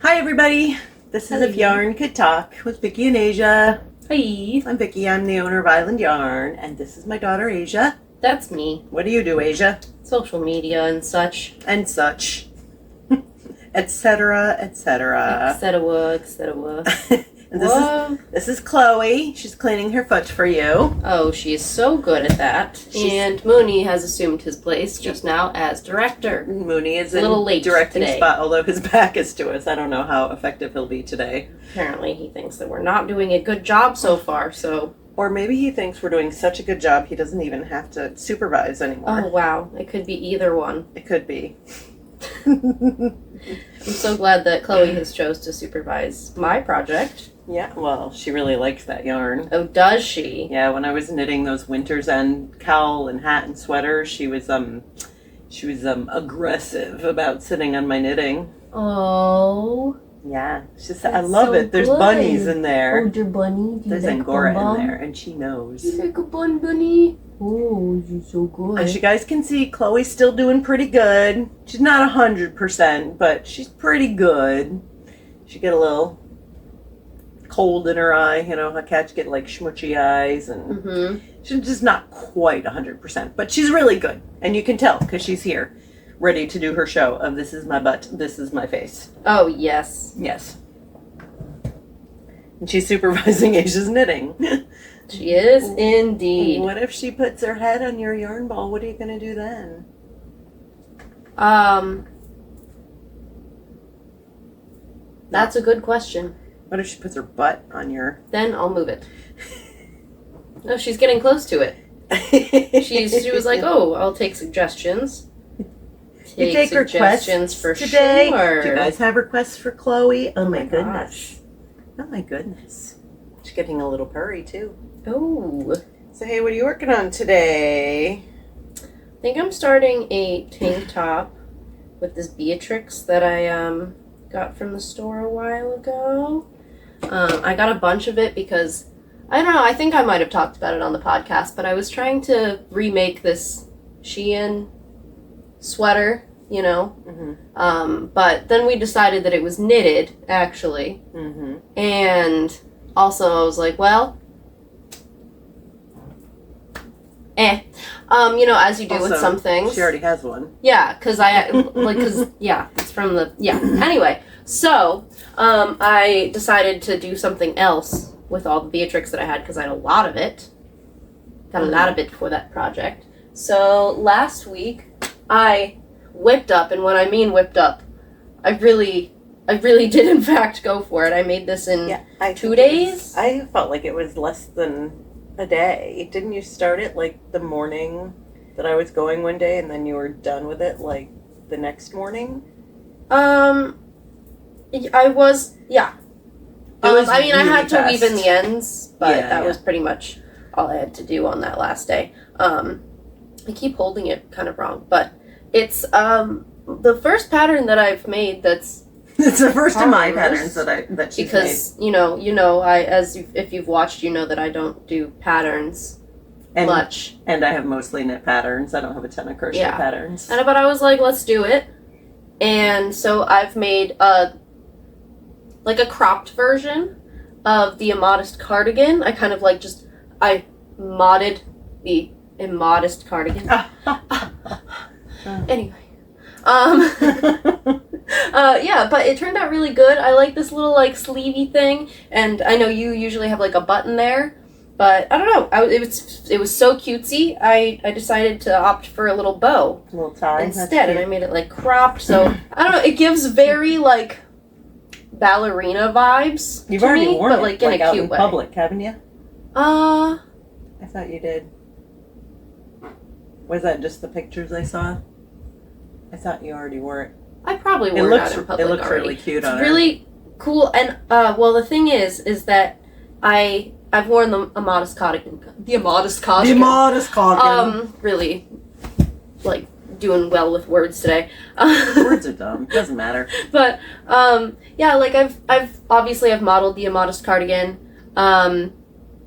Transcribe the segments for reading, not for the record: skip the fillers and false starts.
Hi everybody, this is If Yarn Could Talk with Vicki and Asia. Hi. I'm Vicki, I'm the owner of Island Yarn, and this is my daughter Asia. That's me. What do you do, Asia? Social media and such. And such. Etc., etc. Etc. And this is Chloe. She's cleaning her foot for you. Oh, she is so good at that. And Mooney has assumed his place just now as director. Mooney is a little late directing today. spot, although his back is to us. I don't know how effective he'll be today. Apparently he thinks that we're not doing a good job so far, so... Or maybe he thinks we're doing such a good job he doesn't even have to supervise anymore. Oh, wow. It could be either one. It could be. I'm so glad that Chloe has chose to supervise my project. Yeah, well, she really likes that yarn. Oh, does she? Yeah, when I was knitting those winter's end cowl and hat and sweater, she was aggressive about sitting on my knitting. Oh. Yeah, she said, I love it. There's bunnies in there. Oh, dear bunny. There's Angora in there, and she knows. You like a bunny? Oh, you're so good. As you guys can see, Chloe's still doing pretty good. She's not 100%, but she's pretty good. She get a little cold in her eye, you know, how cats get like smushy eyes, and she's just not quite 100%, but she's really good, and you can tell because she's here, ready to do her show of this is my butt, this is my face. Oh, yes. Yes. And she's supervising Asia's knitting. She is indeed. What if she puts her head on your yarn ball? What are you going to do then? That's a good question. What if she puts her butt on your... Then I'll move it. No, she's getting close to it. She was like, oh, I'll take suggestions. You take suggestions requests for today? Sure. Do you guys have requests for Chloe? Oh my goodness. Oh my goodness. She's getting a little purry too. Oh. So hey, what are you working on today? I think I'm starting a tank top with this Beatrix that I got from the store a while ago. I got a bunch of it because, I don't know, I think I might have talked about it on the podcast, but I was trying to remake this Shein sweater, you know, but then we decided that it was knitted, actually, and also I was like, well, you know, as you do also, with some things. She already has one. Yeah, because it's from the, Anyway, so, I decided to do something else with all the Beatrix that I had, because I had a lot of it. Got a lot of it for that project. So, last week, I whipped up, and when I mean whipped up, I really did in fact go for it. I made this in 2 days. I felt like it was less than a day. Didn't you start it like the morning that I was going one day, and then you were done with it like the next morning? I was, yeah. I mean, I had to fast. weave in the ends, but that was pretty much all I had to do on that last day. I keep holding it kind of wrong, but it's the first pattern that I've made that's it's the first of my patterns that she's because made. you know if you've watched, you know that I don't do patterns much, and I have mostly knit patterns. I don't have a ton of crochet patterns. But I was like, let's do it, and so I've made a cropped version of the Immodest cardigan. I kind of I modded the Immodest cardigan. Anyway. Yeah, but it turned out really good. I like this little sleevey thing, and I know you usually have a button there, but I don't know. It was so cutesy. I decided to opt for a little bow, a little tie instead, and I made it cropped. So I don't know. It gives very ballerina vibes. You've already worn it in a out cute in way. Public, haven't you? I thought you did. Was that just the pictures I saw? I thought you already wore it. I probably wore it out in public. It looks already. really cute on her. It's really cool, and well, the thing is that I've worn the Immodest cardigan. The Immodest cardigan. The Immodest cardigan. Really, doing well with words today. Words are dumb. Doesn't matter. But yeah, I've modeled the Immodest cardigan, and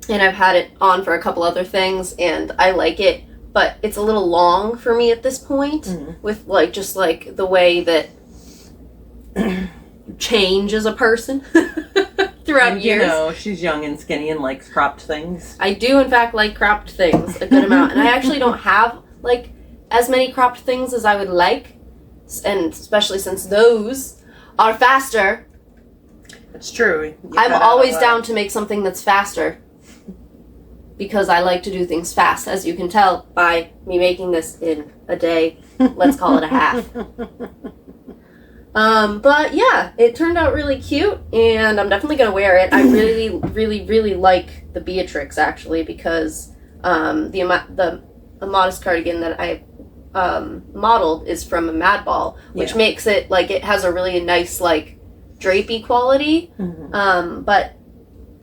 I've had it on for a couple other things, and I like it. But it's a little long for me at this point, with just the way that change as a person throughout And, years. You know, she's young and skinny and likes cropped things. I do, in fact, like cropped things a good amount. And I actually don't have, like, as many cropped things as I would like. And especially since those are faster. It's true. I'm always down to make something that's faster. Because I like to do things fast, as you can tell by me making this in a day. Let's call it a half. But yeah, it turned out really cute, and I'm definitely going to wear it. I really, really, really like the Beatrix, actually, because the Immodest cardigan that I modeled is from a Mad Ball, which makes it, like, it has a really nice, like, drapey quality. Mm-hmm. But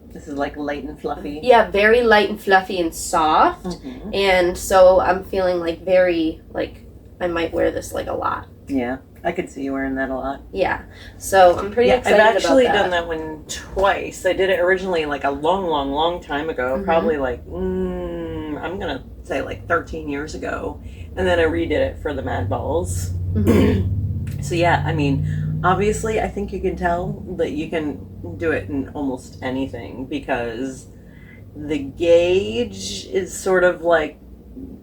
this is like light and fluffy. yeah, very light and fluffy and soft. Mm-hmm. And so I'm feeling like very, like, I might wear this like a lot. Yeah, I could see you wearing that a lot. Yeah, so I'm pretty excited I've actually about that. done that one twice. I did it originally like a long, long, long time ago. Mhm. Probably like, I'm going to say like 13 years ago. And then I redid it for the Mad Balls. Mhm. So yeah, I mean, obviously I think you can tell that you can do it in almost anything because the gauge is sort of like,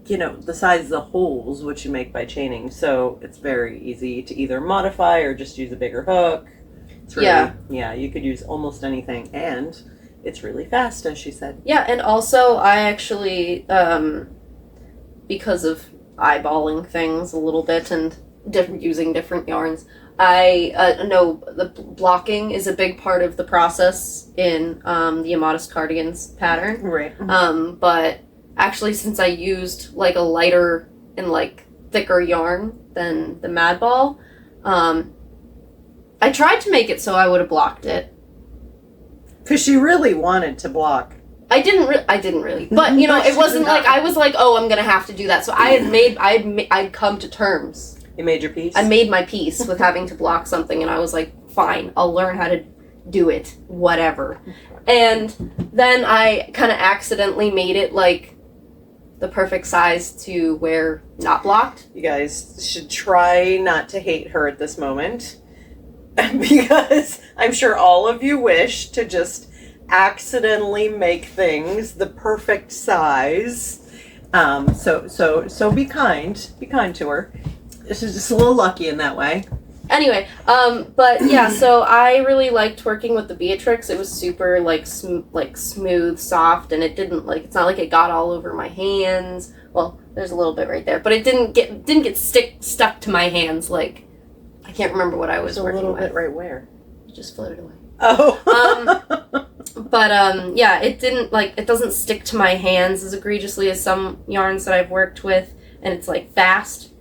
you know, the size of the holes which you make by chaining. So it's very easy to either modify or just use a bigger hook. It's really, yeah, you could use almost anything, and it's really fast, as she said. Yeah, and also I actually, because of eyeballing things a little bit and using different yarns, I know the blocking is a big part of the process in the Immodest cardigans pattern. Right. But actually, since I used like a lighter and like thicker yarn than the Mad Ball, I tried to make it so I would have blocked it. Because she really wanted to block. I didn't really, but you know, it wasn't like I was like, oh, I'm gonna have to do that. So I'd come to terms. You made your piece? I made my peace with having to block something, and I was like, fine, I'll learn how to do it, whatever. And then I kind of accidentally made it like the perfect size to wear not blocked. You guys should try not to hate her at this moment because I'm sure all of you wish to just accidentally make things the perfect size. So be kind to her. She's just a little lucky in that way. Anyway, but yeah, so I really liked working with the Beatrix. It was super like smooth, soft, and it didn't like, it's not like it got all over my hands. Well, there's a little bit right there, but it didn't get stuck to my hands. Like, I can't remember what I was working with. A little bit right where? It just floated away. Oh. But yeah, it doesn't stick to my hands as egregiously as some yarns that I've worked with, and it's like fast.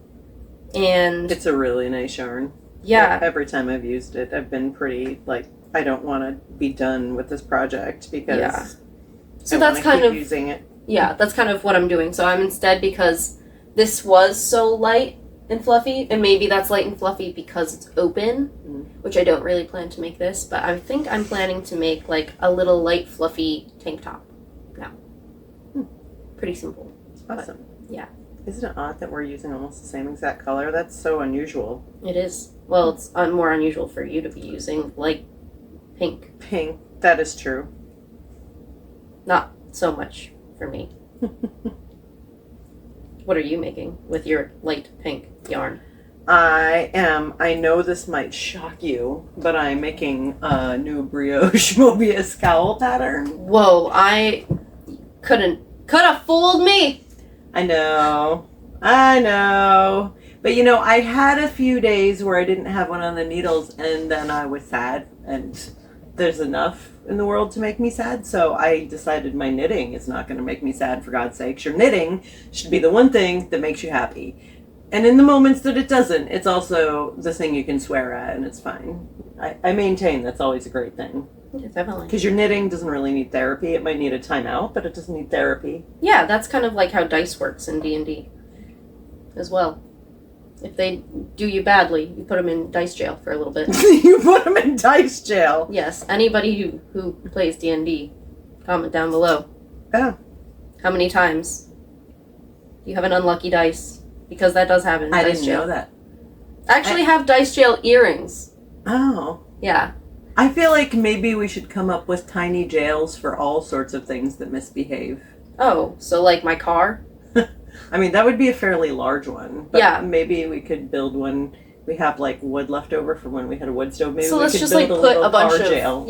And it's a really nice yarn. Yeah. Every time I've used it, I've been pretty, like, I don't want to be done with this project because so I that's keep kind of using it. Yeah, that's kind of what I'm doing. So I'm instead, because this was so light and fluffy, and maybe that's light and fluffy because it's open, which I don't really plan to make this, but I think I'm planning to make like a little light fluffy tank top now. Pretty simple. Awesome. But, yeah. Isn't it odd that we're using almost the same exact color? That's so unusual. It is. Well, it's more unusual for you to be using light pink. Pink. That is true. Not so much for me. What are you making with your light pink yarn? I know this might shock you, but I'm making a new brioche Mobius cowl pattern. Whoa, I could have fooled me. I know. But you know, I had a few days where I didn't have one on the needles, and then I was sad, and there's enough in the world to make me sad, so I decided my knitting is not going to make me sad, for God's sakes. Your knitting should be the one thing that makes you happy. And in the moments that it doesn't, it's also the thing you can swear at, and it's fine. I maintain that's always a great thing. Yeah, definitely. Because your knitting doesn't really need therapy. It might need a timeout, but it doesn't need therapy. Yeah, that's kind of like how dice works in D&D as well. If they do you badly, you put them in dice jail for a little bit. You put them in dice jail? Yes. Anybody who plays D&D, comment down below. Oh. How many times you have an unlucky dice? Because that does happen in dice jail. I didn't know that. I actually have dice jail earrings. Oh. Yeah. I feel like maybe we should come up with tiny jails for all sorts of things that misbehave. Oh, so like my car? I mean, that would be a fairly large one. But Yeah. maybe we could build one. We have like wood left over from when we had a wood stove. Maybe So we let's could just build like a put little a bunch car of jail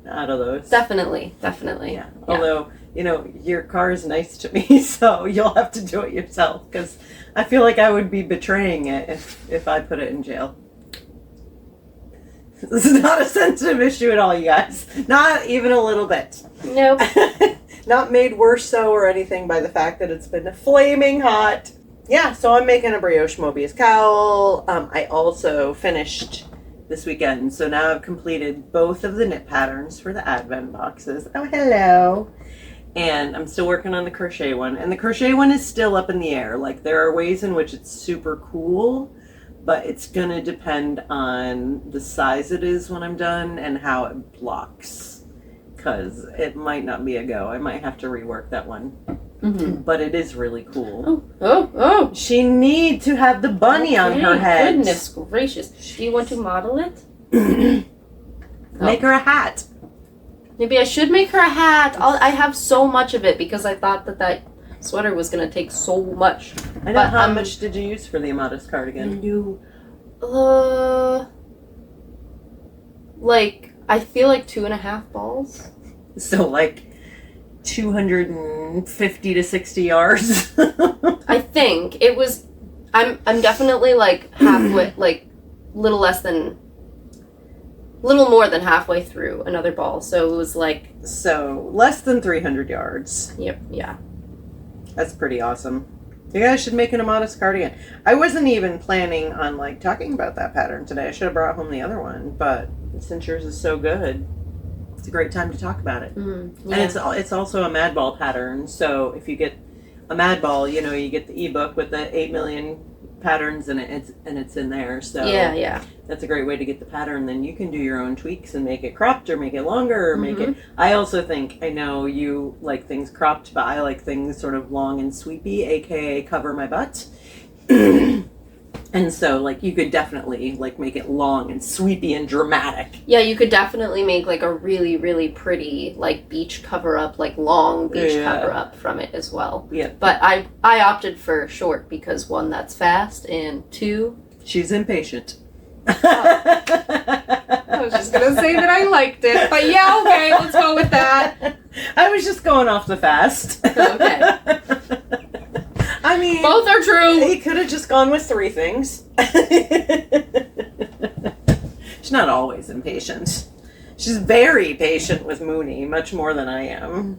out of those. Definitely. Yeah. Although, your car is nice to me, so you'll have to do it yourself because I feel like I would be betraying it if I put it in jail. This is not a sensitive issue at all, you guys. Not even a little bit. Nope. Not made worse so or anything by the fact that it's been flaming hot. Yeah, so I'm making a brioche Mobius cowl. I also finished this weekend, so now I've completed both of the knit patterns for the advent boxes. Oh, hello. And I'm still working on the crochet one. And the crochet one is still up in the air. Like, there are ways in which it's super cool, but it's going to depend on the size it is when I'm done and how it blocks. Because it might not be a go. I might have to rework that one. Mm-hmm. But it is really cool. Oh. She need to have the bunny on her head. Goodness gracious. Do you want to model it? Make her a hat. Maybe I should make her a hat. I have so much of it because I thought that sweater was going to take so much. I know. How much did you use for the Amatis cardigan? Like, I feel like 2.5 balls. So, like, 250 to 60 yards. I think it was. I'm definitely like halfway, like little more than halfway through another ball. So it was like less than 300 yards. Yep. Yeah. That's pretty awesome. You guys should make an Amatis cardigan. I wasn't even planning on like talking about that pattern today. I should have brought home the other one, but since yours is so good, it's a great time to talk about it. Yeah. And it's also a Mad Ball pattern. So if you get a Mad Ball, you get the ebook with the 8 million patterns and it's in there. So yeah. That's a great way to get the pattern. Then you can do your own tweaks and make it cropped or make it longer or make it. I also think, I know you like things cropped, but I like things sort of long and sweepy, aka cover my butt. And so, like, you could definitely, like, make it long and sweepy and dramatic. Yeah, you could definitely make, like, a really, really pretty, like, beach cover-up, like, long beach cover-up from it as well. Yeah. But I opted for short because, 1, that's fast, and 2... She's impatient. I was just going to say that I liked it, but yeah, okay, let's go with that. I was just going off the fast. Okay. I mean, both are true. He could have just gone with 3 things. She's not always impatient. She's very patient with Mooney, much more than I am.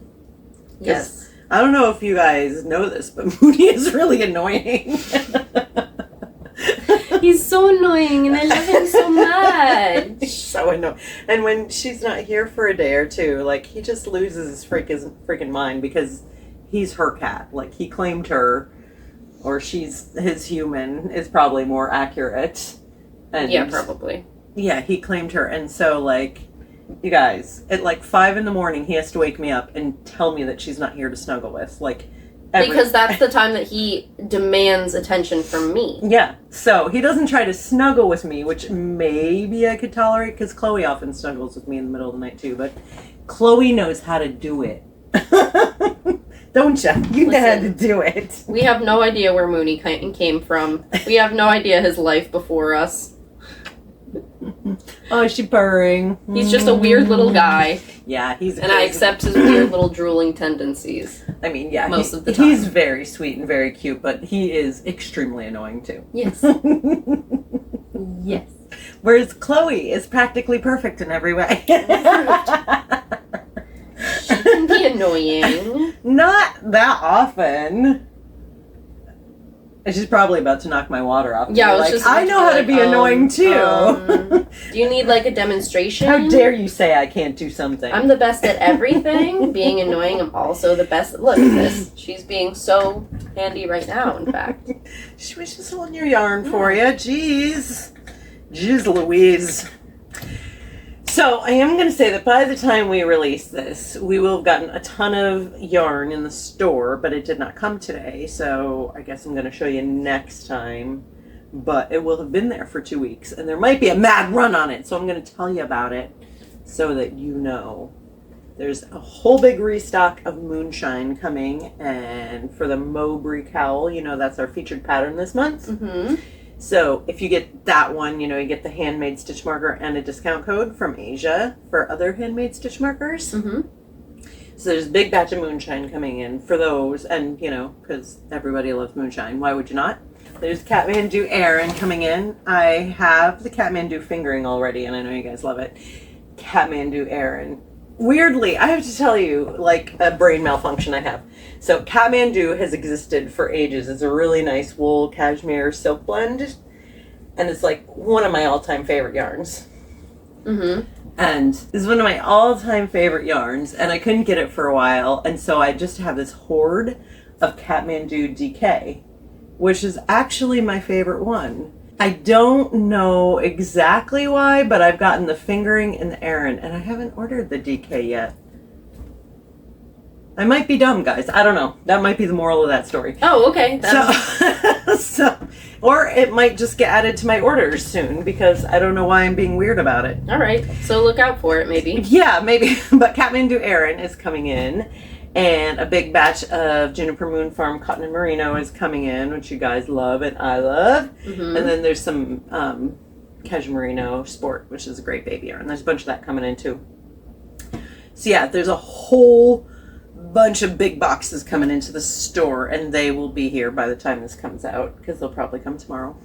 Yes. I don't know if you guys know this, but Mooney is really annoying. He's so annoying, and I love him so much. He's so annoying. And when she's not here for a day or two, like, he just loses his freaking mind because he's her cat. Like, he claimed her, or she's his human, is probably more accurate. And yeah, probably. Yeah, he claimed her. And so, like, you guys, at like 5 a.m, he has to wake me up and tell me that she's not here to snuggle with. Like, because that's the time that he demands attention from me. Yeah, so he doesn't try to snuggle with me, which maybe I could tolerate because Chloe often snuggles with me in the middle of the night too, but Chloe knows how to do it. Don't you? You know how to do it. We have no idea where Mooney came from. We have no idea his life before us. Oh, is she purring? He's just a weird little guy. Yeah, and I accept his weird little drooling tendencies. I mean, yeah, most of the time. He's very sweet and very cute, but he is extremely annoying too. Yes. Yes. Whereas Chloe is practically perfect in every way. She can be annoying. Not that often. And she's probably about to knock my water off. Yeah, I was just I know how to be annoying too. Do you need like a demonstration? How dare you say I can't do something? I'm the best at everything. Being annoying, I'm also the best. Look at this. She's being so handy right now, in fact. She was just holding your yarn for you. Jeez. Jeez Louise. So I am going to say that by the time we release this, we will have gotten a ton of yarn in the store, but it did not come today. So I guess I'm going to show you next time but it will have been there for 2 weeks, and there might be a mad run on it, so I'm going to tell you about it so that you know. There's a whole big restock of moonshine coming, and for the Mowbray cowl, you know, that's our featured pattern this month. Mm-hmm. So if you get that one, you know, you get the handmade stitch marker and a discount code from Asia for other handmade stitch markers. Mm-hmm. So there's a big batch of moonshine coming in for those, and, you know, because everybody loves moonshine. Why would you not? There's Kathmandu Aran coming in. I have the Kathmandu fingering already, and I know you guys love it. Kathmandu Aran. Weirdly, I have to tell you, like a brain malfunction I have. So Kathmandu has existed for ages. It's a really nice wool cashmere silk blend, and it's like one of my all-time favorite yarns. Mm-hmm. And this is one of my all-time favorite yarns, and I couldn't get it for a while, and so I just have this hoard of Kathmandu DK, which is actually my favorite one. I don't know exactly why, but I've gotten the fingering and the Aran, and I haven't ordered the DK yet. I might be dumb, guys. I don't know. That might be the moral of that story. Oh, okay. Or it might just get added to my orders soon, because I don't know why I'm being weird about it. All right. So look out for it, maybe. Yeah, maybe. But Kathmandu Aran is coming in, and a big batch of Juniper Moon Farm Cotton and Merino is coming in, which you guys love and I love. Mm-hmm. And then there's some Cashmerino Sport, which is a great baby yarn. There's a bunch of that coming in too. So yeah, there's a whole bunch of big boxes coming into the store, and they will be here by the time this comes out, because they'll probably come tomorrow.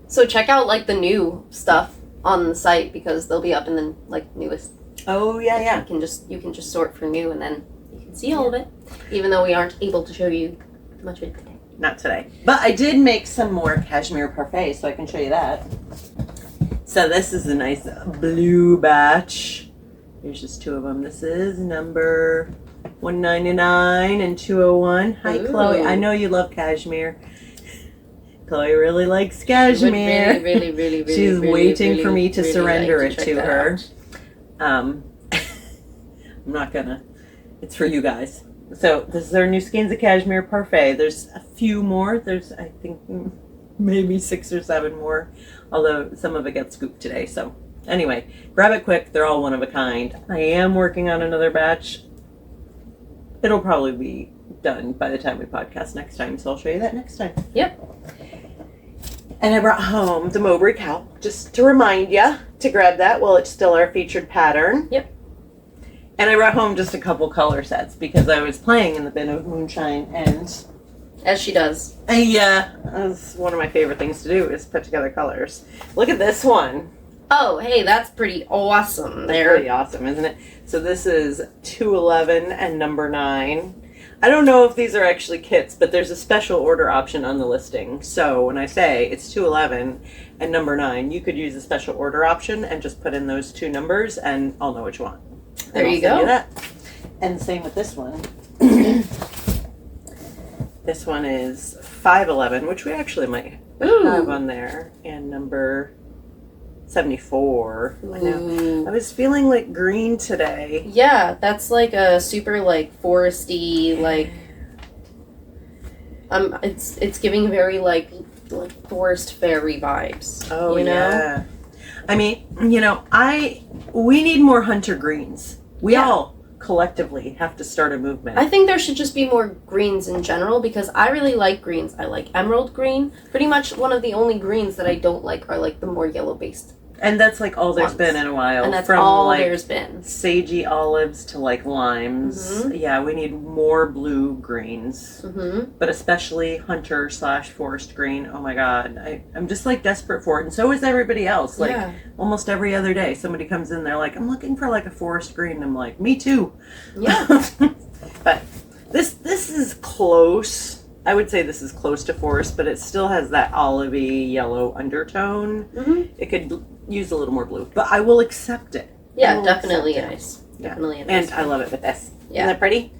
So check out like the new stuff on the site, because they'll be up in the like newest. Oh yeah, yeah. You can just sort for new, and then you can see all of it, even though we aren't able to show you much of it today. Not today. But I did make some more cashmere parfait, so I can show you that. So this is a nice blue batch. Here's just two of them. This is number 199 and 201. Hi, Ooh. Chloe. I know you love cashmere. Chloe really likes cashmere. Really, She's waiting for me to really surrender like it to her. I'm not gonna. It's for you guys. So this is our new Skeins of Cashmere Parfait. There's a few more. There's, I think, maybe 6 or 7 more. Although some of it got scooped today. So anyway, grab it quick. They're all one of a kind. I am working on another batch. It'll probably be done by the time we podcast next time. So I'll show you that next time. Yep. And I brought home the Mowbray cowl, just to remind you to grab that while it's still our featured pattern. Yep. And I brought home just a couple color sets because I was playing in the bin of moonshine, and As she does. that's one of my favorite things to do is put together colors. Look at this one. Oh, hey, that's pretty awesome That's there. pretty awesome, isn't it? So this is 211 and number 9. I don't know if these are actually kits, but there's a special order option on the listing. So when I say it's 211 and number 9, you could use a special order option and just put in those two numbers, and I'll know what you want. There And you I'll send go. that. And same with this one. This one is 511, which we actually might have on there, and number 74. I know. Ooh. I was feeling like green today. Yeah, that's like a super like foresty like. It's giving very like forest fairy vibes. Oh, you know? yeah. I mean, we need more hunter greens. We Yeah. all collectively have to start a movement. I think there should just be more greens in general, because I really like greens. I like emerald green. Pretty much one of the only greens that I don't like are like the more yellow based. And that's like all there's Once. been in a while. And that's From all like there's been. sagey olives to like limes. Mhm. Yeah, we need more blue greens. Mm-hmm. But especially hunter / forest green. Oh my god. I'm just like desperate for it. And so is everybody else. Like Yeah. almost every other day somebody comes in, they're like, I'm looking for like a forest green. And I'm like, me too. Yeah. But this is close. I would say this is close to forest, but it still has that olivey yellow undertone. Mm-hmm. It could use a little more blue, but I will accept it. I Yeah, will definitely accept it. nice. Yeah. Definitely a nice. And I love it with this. Yeah. Isn't that pretty?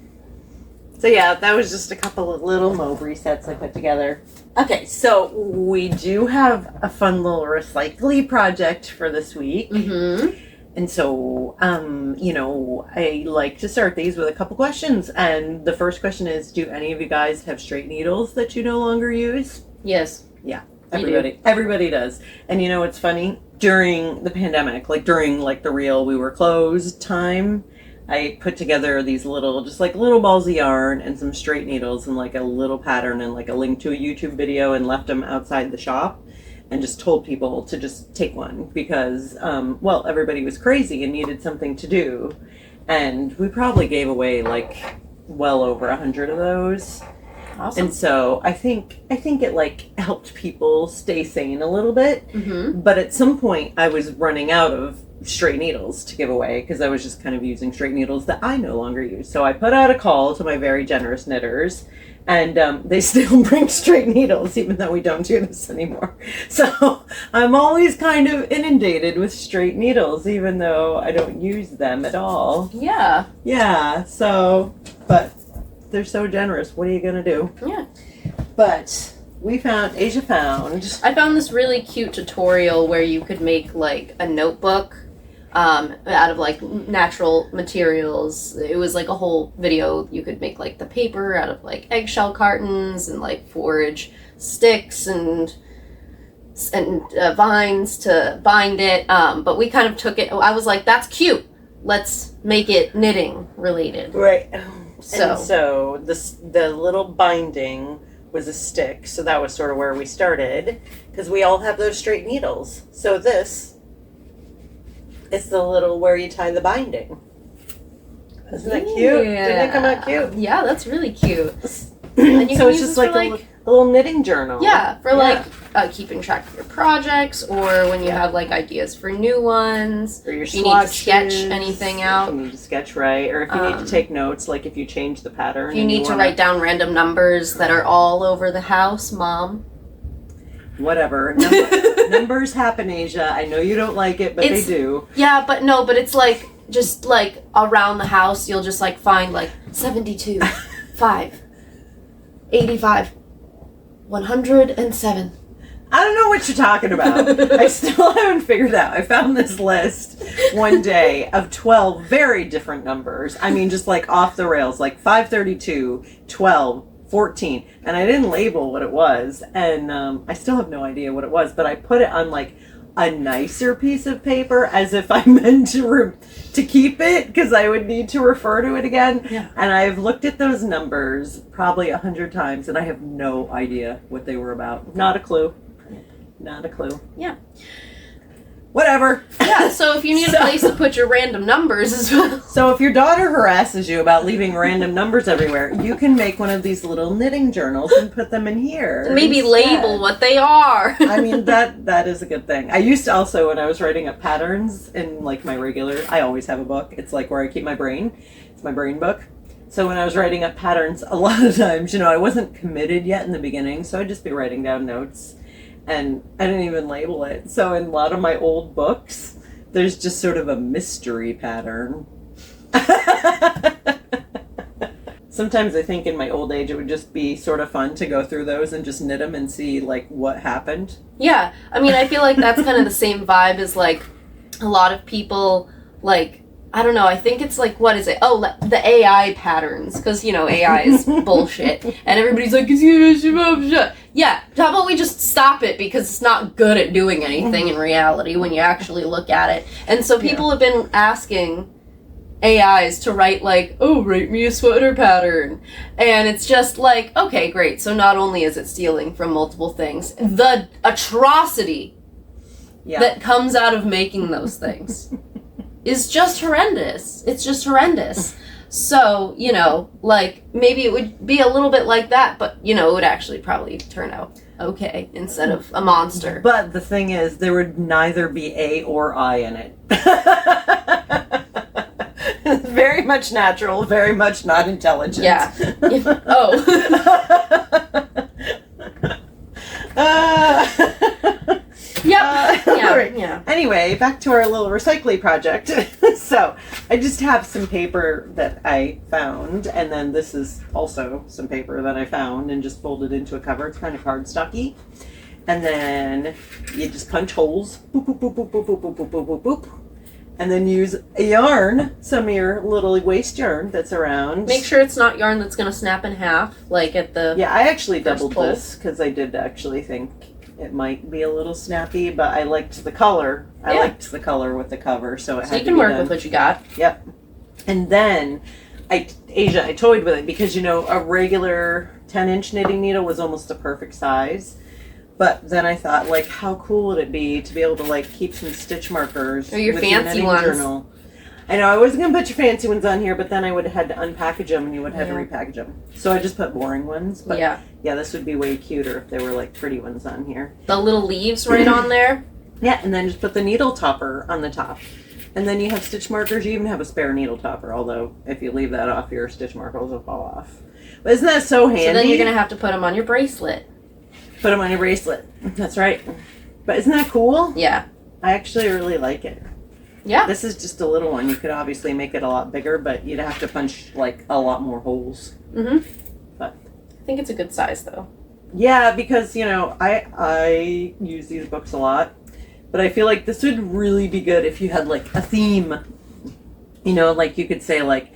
So yeah, that was just a couple of little Mowbray sets I put together. Okay, so we do have a fun little recycling project for this week. Mm-hmm. And so, I like to start these with a couple questions. And the first question is, do any of you guys have straight needles that you no longer use? Yes. Everybody does. And you know what's funny? During the pandemic, during the real we were closed time, I put together these little balls of yarn and some straight needles and a little pattern and a link to a YouTube video, and left them outside the shop and just told people to just take one because, everybody was crazy and needed something to do. And we probably gave away well over 100 of those. Awesome. And so I think it helped people stay sane a little bit. Mm-hmm. But at some point I was running out of straight needles to give away because I was just kind of using straight needles that I no longer use. So I put out a call to my very generous knitters, and they still bring straight needles even though we don't do this anymore. So I'm always kind of inundated with straight needles even though I don't use them at all. Yeah. Yeah. So, but they're so generous. What are you gonna do? Yeah. But Asia found. I found this really cute tutorial where you could make a notebook out of natural materials. It was a whole video. You could make the paper out of eggshell cartons and forage sticks and vines to bind it. But we kind of took it. I was like, that's cute. Let's make it knitting related. Right. So the little binding was a stick, so that was sort of where we started because we all have those straight needles. So this is the little where you tie the binding. Isn't that cute? Didn't it come out cute? Yeah, that's really cute. And so it's just a little knitting journal. Yeah, for keeping track of your projects, or when you have ideas for new ones, or your you need to sketch anything out. If you need to sketch, right? Or if you need to take notes, if you change the pattern. If you need to write down random numbers that are all over the house, Mom. Whatever. Numbers happen, Asia. I know you don't like it, but they do. Yeah, but it's just around the house, you'll just find 72, 5, 85, 107. I don't know what you're talking about. I still haven't figured out. I found this list one day of 12 very different numbers. I mean, just off the rails, 532, 12, 14. And I didn't label what it was. And I still have no idea what it was. But I put it on a nicer piece of paper as if I meant to keep it because I would need to refer to it again. Yeah. And I've looked at those numbers probably 100 times and I have no idea what they were about. Not a clue. Not a clue. Yeah. Whatever. Yeah, so if you need a place to put your random numbers as well. So if your daughter harasses you about leaving random numbers everywhere, you can make one of these little knitting journals and put them in here. Maybe instead. Label what they are. I mean, that is a good thing. I used to also, when I was writing up patterns in my regular, I always have a book. It's where I keep my brain. It's my brain book. So when I was writing up patterns, a lot of times, I wasn't committed yet in the beginning, so I'd just be writing down notes. And I didn't even label it. So in a lot of my old books, there's just sort of a mystery pattern. Sometimes I think in my old age it would just be sort of fun to go through those and just knit them and see what happened. Yeah, I mean, I feel that's kind of the same vibe as a lot of people I don't know, I think it's what is it? Oh, the AI patterns, because, AI is bullshit. And everybody's yeah, how about we just stop it because it's not good at doing anything in reality when you actually look at it. And so people have been asking AIs to write write me a sweater pattern. And it's just okay, great. So not only is it stealing from multiple things, the atrocity that comes out of making those things is just horrendous. It's just horrendous. So, maybe it would be a little bit like that, but, it would actually probably turn out okay instead of a monster. But the thing is, there would neither be A or I in it. It's very much natural, very much not intelligent. Yeah. Oh. Yeah. Anyway, back to our little recycling project. So, I just have some paper that I found, and then this is also some paper that I found and just folded into a cover. It's kind of cardstocky. And then you just punch holes. Boop, boop, boop, boop, boop, boop, boop, boop, boop, boop, boop. And then use a yarn, some of your little waste yarn that's around. Make sure it's not yarn that's going to snap in half, at the... Yeah, I actually doubled this because I did actually think it might be a little snappy, but I liked the color. I liked the color with the cover, so it had So you to can be work done. with what you got. Yep. And then I toyed with it because, you know, a regular 10-inch knitting needle was almost the perfect size. But then I thought, like, how cool would it be to be able to, like, keep some stitch markers Or your with fancy knitting ones. journal. I know, I wasn't going to put your fancy ones on here, but then I would have had to unpackage them and you would have had to repackage them. So I just put boring ones. But yeah, this would be way cuter if there were, like, pretty ones on here. The little leaves right on there. Yeah, and then just put the needle topper on the top. And then you have stitch markers. You even have a spare needle topper, although if you leave that off, your stitch markers will fall off. But isn't that so handy? So then you're going to have to put them on your bracelet. Put them on your bracelet. That's right. But isn't that cool? Yeah. I actually really like it. Yeah. This is just a little one. You could obviously make it a lot bigger, but you'd have to punch, like, a lot more holes. Mm-hmm. But I think it's a good size, though. Yeah, because, you know, I use these books a lot. But I feel like this would really be good if you had, like, a theme. You know, like, you could say, like,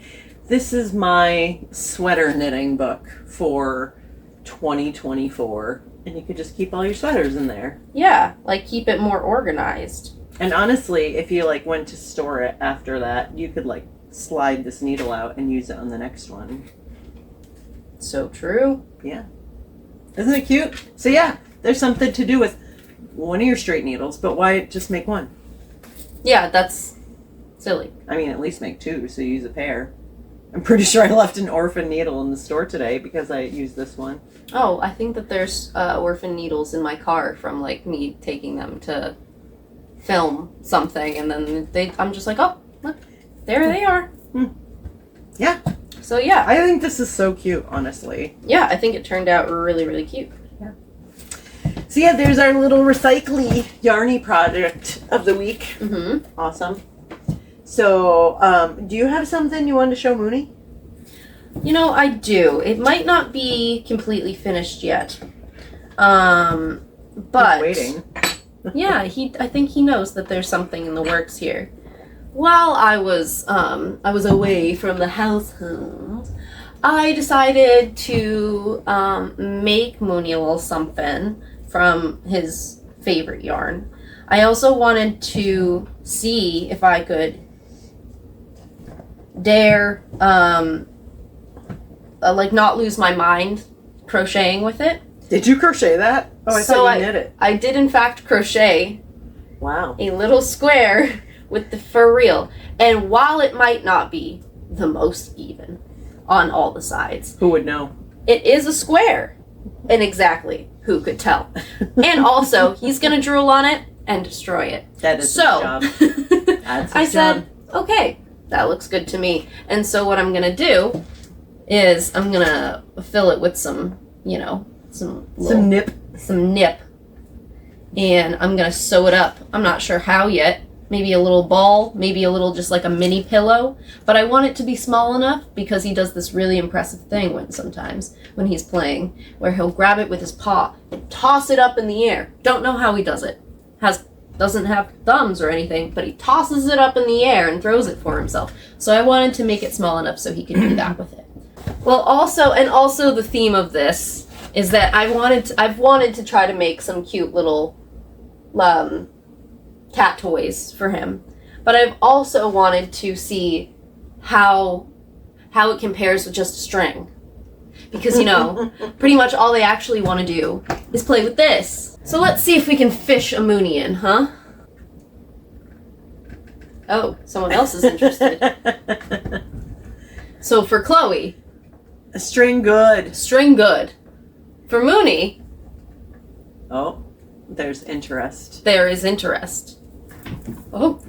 this is my sweater knitting book for 2024. And you could just keep all your sweaters in there. Yeah, like, keep it more organized. And honestly, if you, like, went to store it after that, you could, like, slide this needle out and use it on the next one. So true. Yeah. Isn't it cute? So, yeah, there's something to do with one of your straight needles, but why just make one? Yeah, that's silly. I mean, at least make two, so you use a pair. I'm pretty sure I left an orphan needle in the store today because I used this one. Oh, I think that there's orphan needles in my car from, like, me taking them to film something, and then I'm just like, oh, look, there they are. Yeah. So, yeah. I think this is so cute, honestly. Yeah, I think it turned out really, really cute. Yeah. So, yeah, there's our little recycly yarny project of the week. Mm-hmm. Awesome. So, do you have something you wanted to show Mooney? You know, I do. It might not be completely finished yet. But He's waiting. yeah, I think he knows that there's something in the works here. While I was away from the household, I decided to make Mooney a little something from his favorite yarn. I also wanted to see if I could dare like not lose my mind crocheting with it. Did you crochet that? Oh, I thought you knit it. I did in fact crochet Wow. a little square with the fur reel. And while it might not be the most even on all the sides, Who would know? it is a square. And exactly who could tell? And also, he's going to drool on it and destroy it. That is his So, job. That's his I job. said, okay, that looks good to me. And so what I'm going to do is I'm going to fill it with some, you know, some nip. some nip. And I'm going to sew it up. I'm not sure how yet. Maybe a little ball, maybe a little just like a mini pillow. But I want it to be small enough because he does this really impressive thing when he's playing, where he'll grab it with his paw and toss it up in the air. Don't know how he does it. Doesn't have thumbs or anything, but he tosses it up in the air and throws it for himself. So I wanted to make it small enough so he could do that with it. Well, also the theme of this is that I've wanted to try to make some cute little cat toys for him, but I've also wanted to see how it compares with just a string, because you know pretty much all they actually want to do is play with this. So let's see if we can fish a Mooney in, huh? Oh, someone else is interested. So for Chloe, A string good. string good. For Mooney, Oh, there's interest. there is interest. Oh,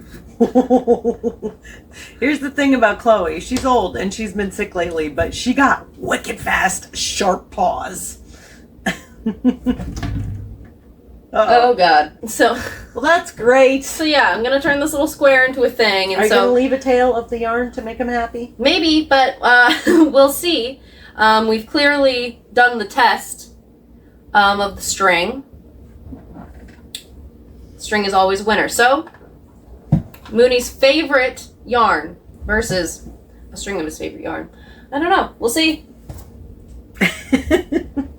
Here's the thing about Chloe. She's old and she's been sick lately, but she got wicked fast, sharp paws. oh God. So Well, that's great. yeah, I'm gonna turn this little square into a thing, and Are you so going to leave a tail of the yarn to make him happy? maybe, but we'll see. We've clearly done the test of the string. String is always a winner. So, Mooney's favorite yarn versus a string of his favorite yarn. I don't know. We'll see.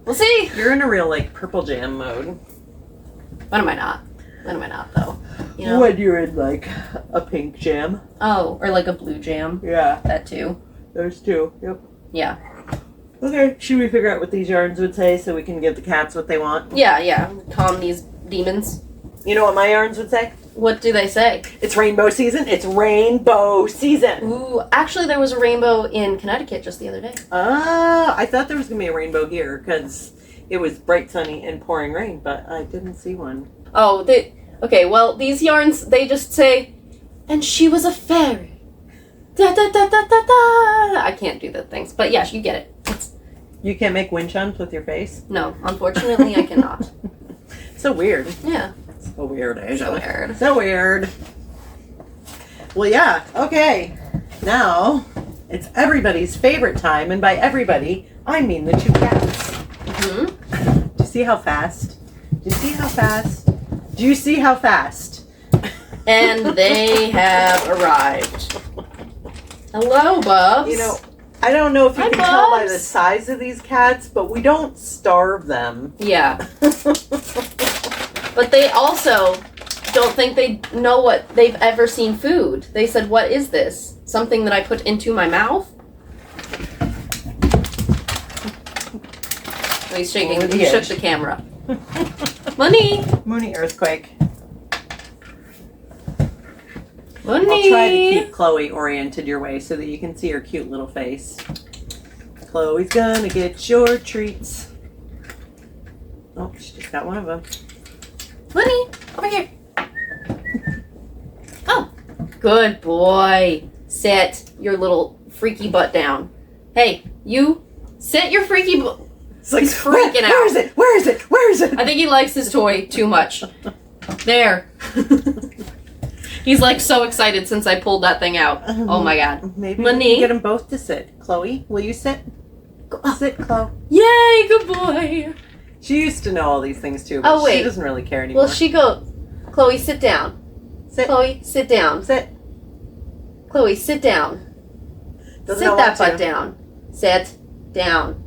We'll see. You're in a real, like, Purple Jam mode. When am I not? When am I not, though? You know? When you're in, like, a pink jam. Oh, or like a blue jam. Yeah. That too. Those two. Yep. Yeah. Okay. Should we figure out what these yarns would say so we can give the cats what they want? Yeah. Calm these demons. You know what my yarns would say? What do they say? It's rainbow season. It's rainbow season. Ooh, actually there was a rainbow in Connecticut just the other day. Ah, I thought there was going to be a rainbow here because it was bright, sunny, and pouring rain, but I didn't see one. Oh, okay, well, these yarns, they just say, and she was a fairy. Da da da da da da. I can't do the things, but yes, you get it. You can't make wind chimes with your face? No, unfortunately, I cannot. So weird. Yeah. So weird, Asia. So weird. So weird. Well, yeah, okay. Now, it's everybody's favorite time, and by everybody, I mean the two cats. Mm-hmm. Do you see how fast? Do you see how fast? Do you see how fast? And they have arrived. Hello, Bubs. You know, I don't know if you Hi, can tell by Bubs. the size of these cats, but we don't starve them. Yeah. But they also don't think they know what they've ever seen food. They said, what is this? Something that I put into my mouth? Oh, he's shaking. Over the He shook edge. the camera. Money! Mooney earthquake. Money! I'll try to keep Chloe oriented your way so that you can see her cute little face. Chloe's gonna get your treats. Oh, she just got one of them. Money! Over here. Oh, good boy. Sit your little freaky butt down. Hey, you, sit your freaky butt. It's like, He's freaking out. Where is it? Where is it? Where is it? I think he likes his toy too much. There. He's like so excited since I pulled that thing out. Oh my god. Maybe we Money. can get them both to sit. Chloe, will you sit? Sit, Chloe. Yay, good boy. She used to know all these things too, but Oh, wait. she doesn't really care anymore. Well, she go. Chloe, sit down. Sit. Chloe, sit down. Sit. Chloe, sit down. Doesn't Sit know that what butt to. down. Sit down.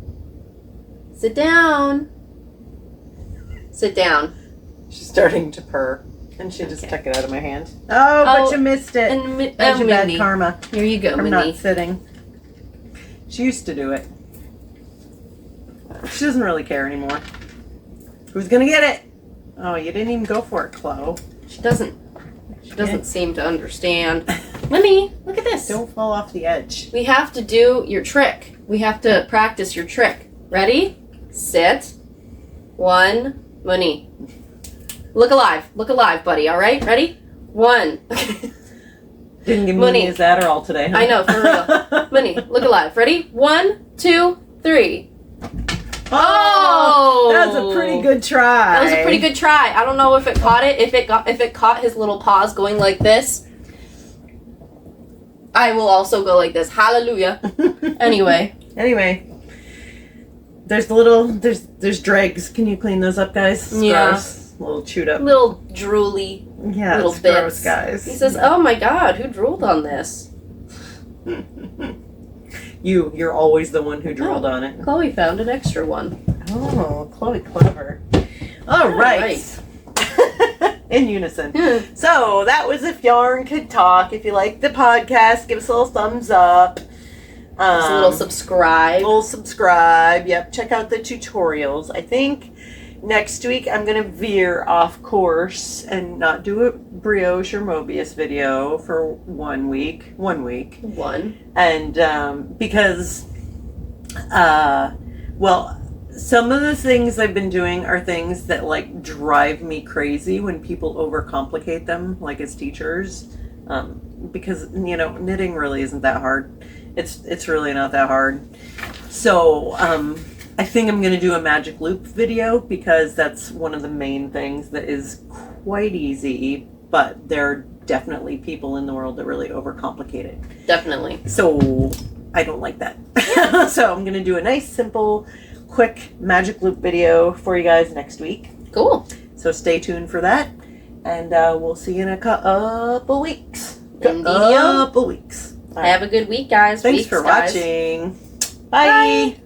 Sit down. Sit down. She's starting to purr, and she just Okay. took it out of my hand. Oh, but Oh, you missed it. And That's your bad Mindy. karma. Here you go, I'm Mindy. not sitting. She used to do it. She doesn't really care anymore. Who's gonna get it? Oh, you didn't even go for it, Chloe. She doesn't seem to understand. Minnie, look at this. Don't fall off the edge. We have to do your trick. We have to practice your trick. Ready? Sit. One. Minnie. Look alive. Look alive, buddy. All right? Ready? One. Didn't give me Money. his Adderall today, huh? I know, for real. Minnie, look alive. Ready? 1, 2, 3. Oh! That was a pretty good try. That was a pretty good try. I don't know if it caught it. If it caught his little paws going like this, I will also go like this. Hallelujah. Anyway, there's dregs. Can you clean those up, guys? It's Yeah. gross. A little chewed up. little drooly Yeah, little it's gross, bits. guys. He says, "Oh my God, who drooled on this?" You're always the one who drooled on it. Chloe found an extra one. Oh, Chloe, clever. All right. In unison. So that was If Yarn Could Talk. If you like the podcast, give us a little thumbs up. Just a little subscribe. Little subscribe. Yep. Check out the tutorials. I think next week I'm going to veer off course and not do a brioche or Mobius video for 1 week. 1 week. One. And because, well, some of the things I've been doing are things that like drive me crazy when people overcomplicate them, like as teachers, because knitting really isn't that hard. It's really not that hard. So I think I'm gonna do a magic loop video because that's one of the main things that is quite easy, but there are definitely people in the world that really overcomplicate it. Definitely. So I don't like that. So I'm gonna do a nice, simple, quick magic loop video for you guys next week. Cool. So stay tuned for that, and we'll see you in a couple weeks. Indeed-o. Couple weeks. All right. Have a good week, guys. Thanks Weeks, for guys. watching. Bye. Bye.